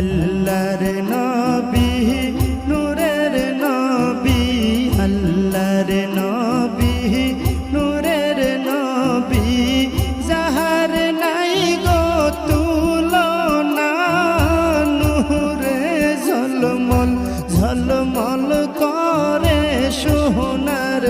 আল্লাহর নবী নূরের নবী আল্লাহর নবী নূরের নবী যাহার নাই গো তুলনা নূরে ঝলমল ঝলমল করে সোনার